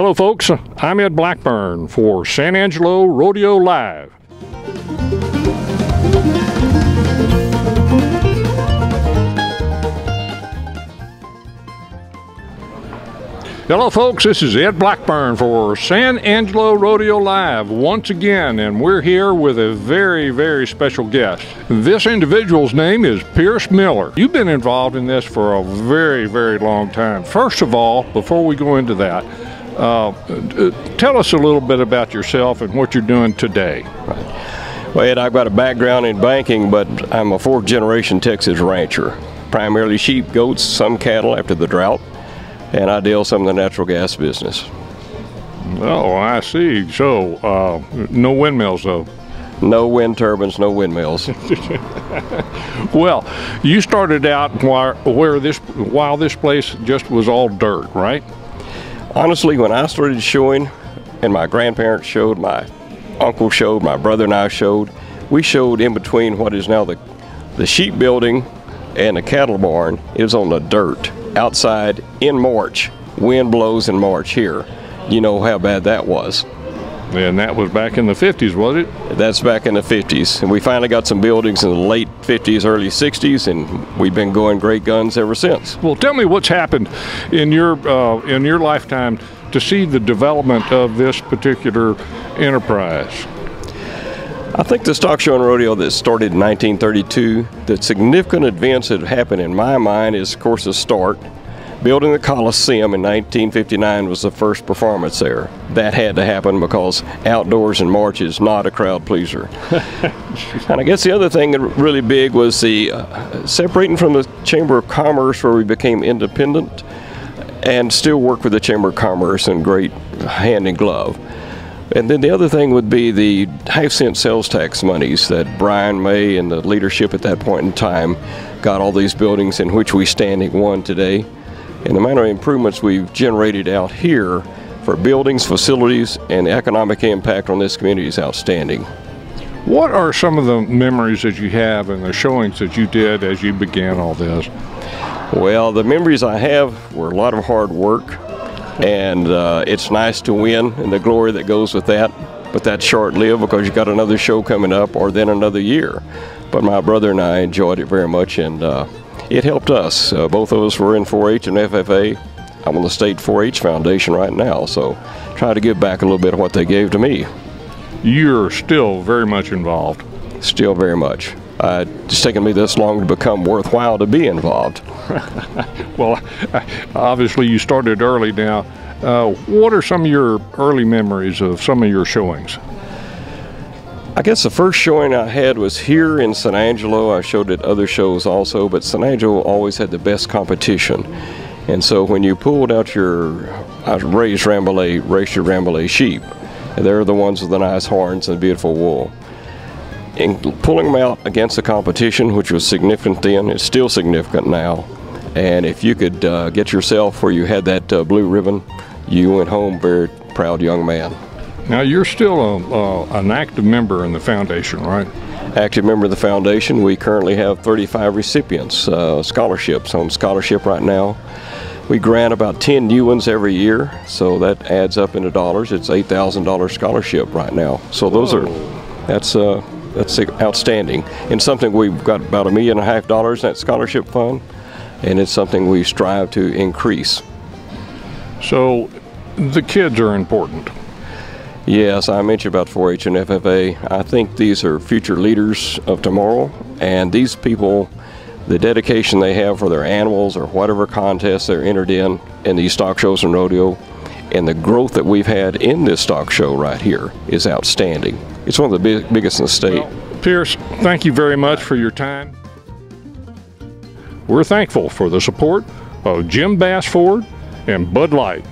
Hello folks, I'm Ed Blackburn for San Angelo Rodeo Live. Hello folks, this is Ed Blackburn for San Angelo Rodeo Live once again, and we're here with a very special guest. This individual's name is Pierce Miller. You've been involved in this for a very long time. First of all, before we go into that, tell us a little bit about yourself and what you're doing today. Well, Ed, I've got a background in banking, but I'm a fourth generation Texas rancher. Primarily sheep, goats, some cattle after the drought. And I deal some of the natural gas business. Oh, I see. So, no windmills, though? No wind turbines, no windmills. Well, you started out while this place just was all dirt, right? Honestly, when I started showing, and my grandparents showed, my uncle showed, my brother and I showed, we showed in between what is now the sheep building and the cattle barn. It was on the dirt. Outside in March, wind blows in March here. You know how bad that was. And that was back in the 50s, was it? That's back in the 50s. And we finally got some buildings in the late 50s, early 60s, and we've been going great guns ever since. Well, tell me what's happened in your lifetime to see the development of this particular enterprise. I think the stock show and rodeo that started in 1932, the significant advance that happened in my mind is, of course, the start. Building the Coliseum in 1959 was the first performance there. That had to happen because outdoors in March is not a crowd pleaser. And I guess the other thing that really big was the separating from the Chamber of Commerce, where we became independent and still work with the Chamber of Commerce in great hand in glove. And then the other thing would be the half-cent sales tax monies that Brian May and the leadership at that point in time got all these buildings in which we standing one today. And the amount of improvements we've generated out here for buildings, facilities, and the economic impact on this community is outstanding. What are some of the memories that you have and the showings that you did as you began all this? Well, the memories I have were a lot of hard work. And it's nice to win and the glory that goes with that, but that's short-lived because you got another show coming up or then another year. But my brother and I enjoyed it very much, and it helped us. Both of us were in 4-H and FFA. I'm on the State 4-H Foundation right now, so try to give back a little bit of what they gave to me. You're still very much involved. Still very much. It's taken me this long to become worthwhile to be involved. Well, obviously you started early now. What are some of your early memories of some of your showings? I guess the first showing I had was here in San Angelo. I showed at other shows also, but San Angelo always had the best competition. And so when you pulled out I raised your Rambouillet sheep. And they're the ones with the nice horns and beautiful wool. And pulling them out against the competition, which was significant then, it's still significant now. And if you could get yourself where you had that blue ribbon, you went home very proud young man. Now you're still an active member in the foundation, right? Active member of the foundation. We currently have 35 recipients, scholarships on scholarship right now. We grant about 10 new ones every year, so that adds up into dollars. It's $8,000 scholarship right now. So those that's outstanding, and something we've got about $1.5 million in that scholarship fund, and it's something we strive to increase. So the kids are important. Yes, I mentioned about 4-H and FFA. I think these are future leaders of tomorrow, and these people, the dedication they have for their animals or whatever contests they're entered in these stock shows and rodeo, and the growth that we've had in this stock show right here is outstanding. It's one of the biggest in the state. Well, Pierce, thank you very much for your time. We're thankful for the support of Jim Bass Ford and Bud Light.